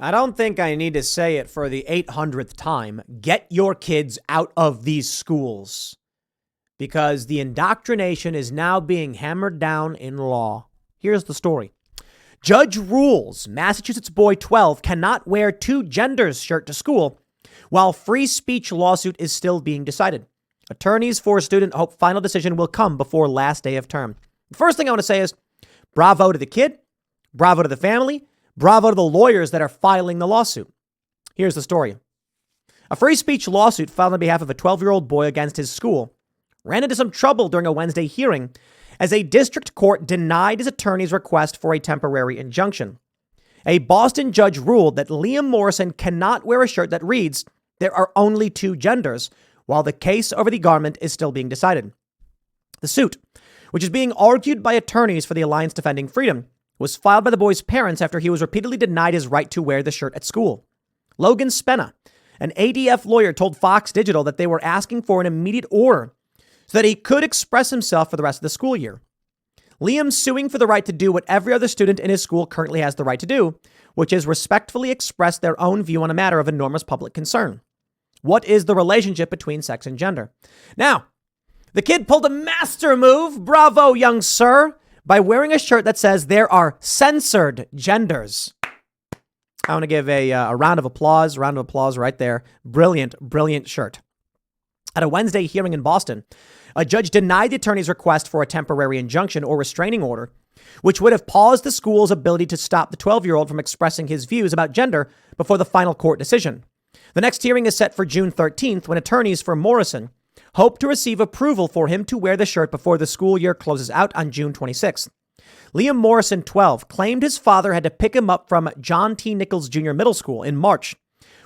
I don't think I need to say it for the 800th time. Get your kids out of these schools, because the indoctrination is now being hammered down in law. Here's the story. Judge rules Massachusetts boy 12 cannot wear two genders shirt to school, while free speech lawsuit is still being decided. Attorneys for student hope final decision will come before last day of term. The first thing I want to say is bravo to the kid, bravo to the family, bravo to the lawyers that are filing the lawsuit. Here's the story. A free speech lawsuit filed on behalf of a 12-year-old boy against his school ran into some trouble during a Wednesday hearing as a district court denied his attorney's request for a temporary injunction. A Boston judge ruled that Liam Morrison cannot wear a shirt that reads, "There are only two genders," while the case over the garment is still being decided. The suit, which is being argued by attorneys for the Alliance Defending Freedom, was filed by the boy's parents after he was repeatedly denied his right to wear the shirt at school. Logan Spenna, an ADF lawyer, told Fox Digital that they were asking for an immediate order so that he could express himself for the rest of the school year. Liam's suing for the right to do what every other student in his school currently has the right to do, which is respectfully express their own view on a matter of enormous public concern. What is the relationship between sex and gender? Now, the kid pulled a master move, bravo, young sir, by wearing a shirt that says there are censored genders. I want to give a round of applause right there. Brilliant, brilliant shirt. At a Wednesday hearing in Boston, a judge denied the attorney's request for a temporary injunction or restraining order, which would have paused the school's ability to stop the 12-year-old from expressing his views about gender before the final court decision. The next hearing is set for June 13th, when attorneys for Morrison hope to receive approval for him to wear the shirt before the school year closes out on June 26th. Liam Morrison, 12, claimed his father had to pick him up from John T. Nichols Jr. Middle School in March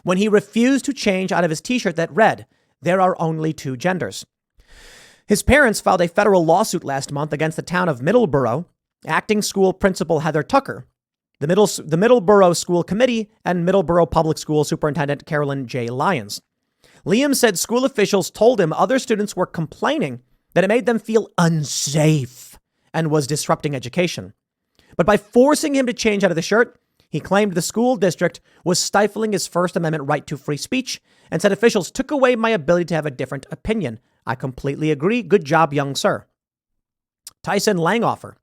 when he refused to change out of his T-shirt that read, "There are only two genders." His parents filed a federal lawsuit last month against the town of Middleborough, acting school principal Heather Tucker, the Middleborough School Committee, and Middleborough Public School Superintendent Carolyn J. Lyons. Liam said school officials told him other students were complaining that it made them feel unsafe and was disrupting education. But by forcing him to change out of the shirt, he claimed the school district was stifling his First Amendment right to free speech and said officials took away my ability to have a different opinion. I completely agree. Good job, young sir. Tyson Langoffer,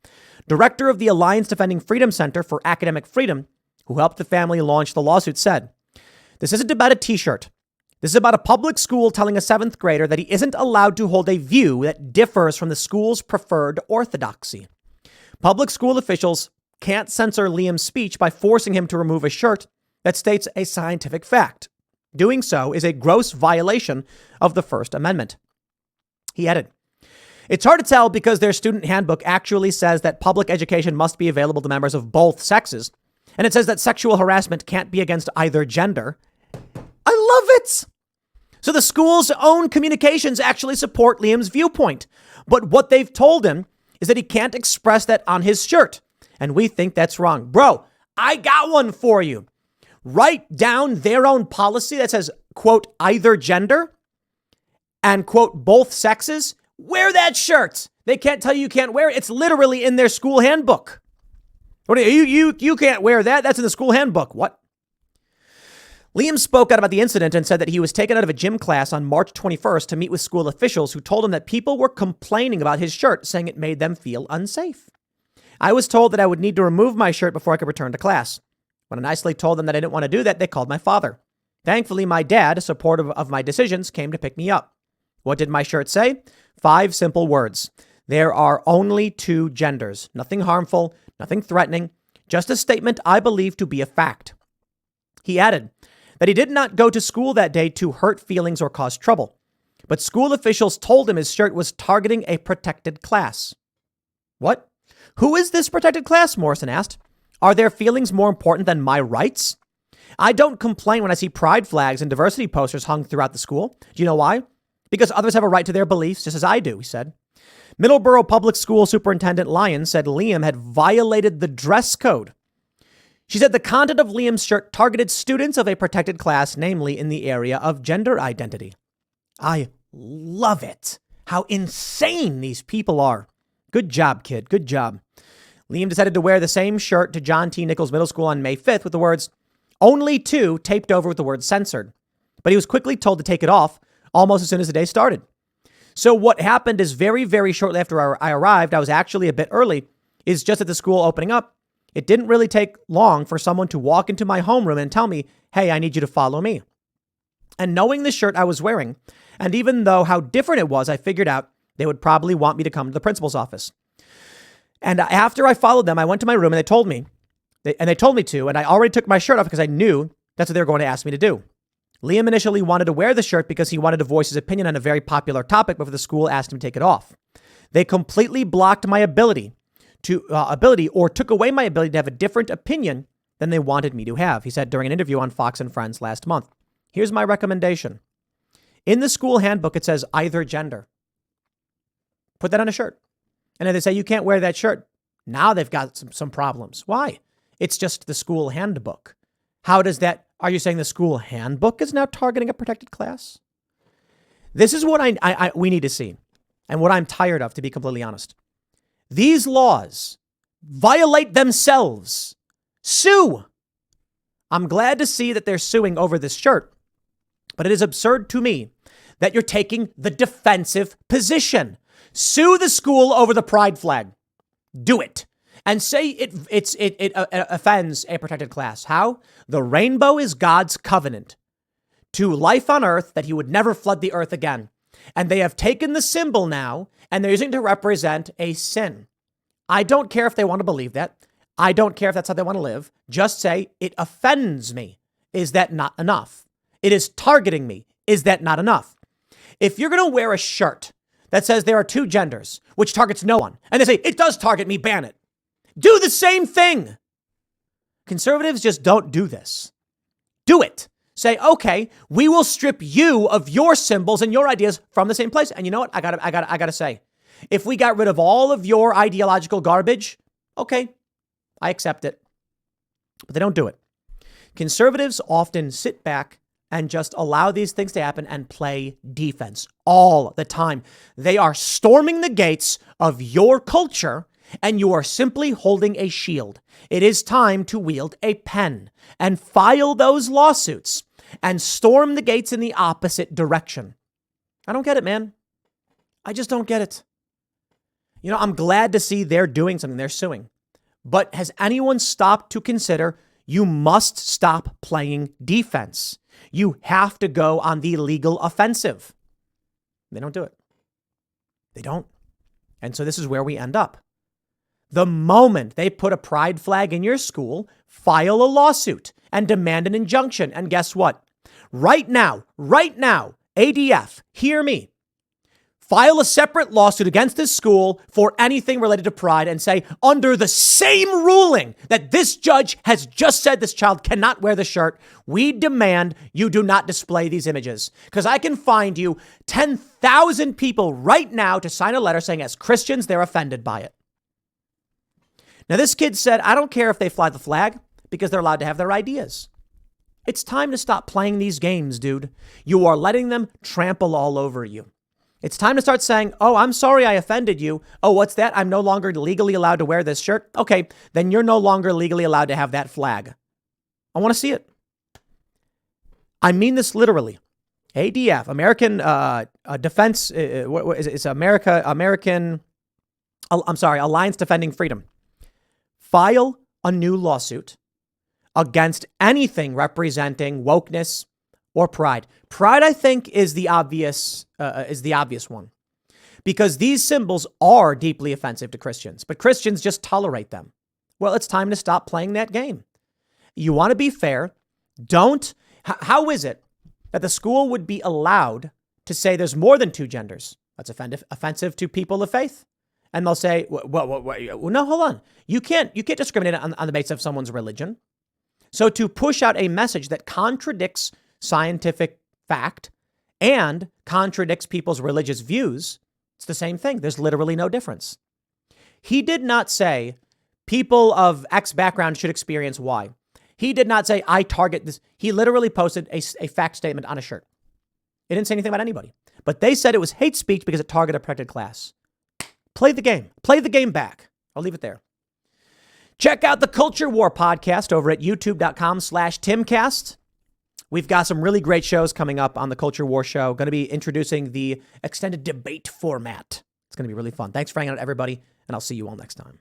director of the Alliance Defending Freedom Center for Academic Freedom, who helped the family launch the lawsuit, said, "This isn't about a T-shirt. This is about a public school telling a seventh grader that he isn't allowed to hold a view that differs from the school's preferred orthodoxy. Public school officials can't censor Liam's speech by forcing him to remove a shirt that states a scientific fact. Doing so is a gross violation of the First Amendment." He added, "It's hard to tell because their student handbook actually says that public education must be available to members of both sexes. And it says that sexual harassment can't be against either gender." I love it. So the school's own communications actually support Liam's viewpoint. But what they've told him is that he can't express that on his shirt. And we think that's wrong. Bro, I got one for you. Write down their own policy that says, quote, either gender and, quote, both sexes. Wear that shirt. They can't tell you can't wear it. It's literally in their school handbook. What do you can't wear that. That's in the school handbook. What? Liam spoke out about the incident and said that he was taken out of a gym class on March 21st to meet with school officials who told him that people were complaining about his shirt, saying it made them feel unsafe. "I was told that I would need to remove my shirt before I could return to class. When I nicely told them that I didn't want to do that, they called my father. Thankfully, my dad, supportive of my decisions, came to pick me up. What did my shirt say? 5 simple words. There are only two genders. Nothing harmful, nothing threatening, just a statement I believe to be a fact." He added that he did not go to school that day to hurt feelings or cause trouble, but school officials told him his shirt was targeting a protected class. What? Who is this protected class? Morrison asked. Are their feelings more important than my rights? I don't complain when I see pride flags and diversity posters hung throughout the school. Do you know why? Because others have a right to their beliefs, just as I do, he said. Middleborough Public School Superintendent Lyons said Liam had violated the dress code. She said the content of Liam's shirt targeted students of a protected class, namely in the area of gender identity. I love it. How insane these people are. Good job, kid. Good job. Liam decided to wear the same shirt to John T. Nichols Middle School on May 5th with the words, only 2 taped over with the word censored. But he was quickly told to take it off almost as soon as the day started. So what happened is very, very shortly after I arrived, I was actually a bit early, is just at the school opening up. It didn't really take long for someone to walk into my homeroom and tell me, hey, I need you to follow me. And knowing the shirt I was wearing, and even though how different it was, I figured out they would probably want me to come to the principal's office. And after I followed them, I went to my room and they told me to, and I already took my shirt off because I knew that's what they were going to ask me to do. Liam initially wanted to wear the shirt because he wanted to voice his opinion on a very popular topic before the school asked him to take it off. They completely blocked my ability or took away my ability to have a different opinion than they wanted me to have, he said during an interview on Fox and Friends last month. Here's my recommendation. In the school handbook, it says either gender. Put that on a shirt. And if they say you can't wear that shirt, now they've got some problems. Why? It's just the school handbook. How does that? Are you saying the school handbook is now targeting a protected class? This is what we need to see, and what I'm tired of, to be completely honest. These laws violate themselves. Sue. I'm glad to see that they're suing over this shirt, but it is absurd to me that you're taking the defensive position. Sue the school over the pride flag. Do it. And say it offends a protected class. How? The rainbow is God's covenant to life on earth that he would never flood the earth again. And they have taken the symbol now and they're using it to represent a sin. I don't care if they want to believe that. I don't care if that's how they want to live. Just say it offends me. Is that not enough? It is targeting me. Is that not enough? If you're going to wear a shirt that says there are 2 genders, which targets no one, and they say it does target me, ban it. Do the same thing. Conservatives just don't do this. Do it. Say, okay, we will strip you of your symbols and your ideas from the same place. And you know what? I gotta say, if we got rid of all of your ideological garbage, okay, I accept it. But they don't do it. Conservatives often sit back and just allow these things to happen and play defense all the time. They are storming the gates of your culture, and you are simply holding a shield. It is time to wield a pen and file those lawsuits and storm the gates in the opposite direction. I don't get it, man. I just don't get it. You know, I'm glad to see they're doing something. They're suing. But has anyone stopped to consider you must stop playing defense? You have to go on the legal offensive. They don't do it. They don't. And so this is where we end up. The moment they put a pride flag in your school, file a lawsuit and demand an injunction. And guess what? Right now, ADF, hear me. File a separate lawsuit against this school for anything related to pride and say, under the same ruling that this judge has just said this child cannot wear the shirt, we demand you do not display these images. Because I can find you 10,000 people right now to sign a letter saying as Christians, they're offended by it. Now, this kid said, I don't care if they fly the flag because they're allowed to have their ideas. It's time to stop playing these games, dude. You are letting them trample all over you. It's time to start saying, oh, I'm sorry I offended you. Oh, what's that? I'm no longer legally allowed to wear this shirt. Okay, then you're no longer legally allowed to have that flag. I want to see it. I mean this literally. ADF, American Defense, it's Alliance Defending Freedom. File a new lawsuit against anything representing wokeness or pride. Pride, I think, is the obvious one, because these symbols are deeply offensive to Christians, but Christians just tolerate them. Well, it's time to stop playing that game. You want to be fair. Don't. How is it that the school would be allowed to say there's more than 2 genders? That's offensive to people of faith. And they'll say, well, no, hold on. You can't discriminate on the basis of someone's religion. So to push out a message that contradicts scientific fact and contradicts people's religious views, it's the same thing. There's literally no difference. He did not say people of X background should experience Y. He did not say, I target this. He literally posted a fact statement on a shirt. It didn't say anything about anybody. But they said it was hate speech because it targeted a protected class. Play the game. Play the game back. I'll leave it there. Check out the Culture War podcast over at youtube.com/Timcast. We've got some really great shows coming up on the Culture War show. Going to be introducing the extended debate format. It's going to be really fun. Thanks for hanging out, everybody, and I'll see you all next time.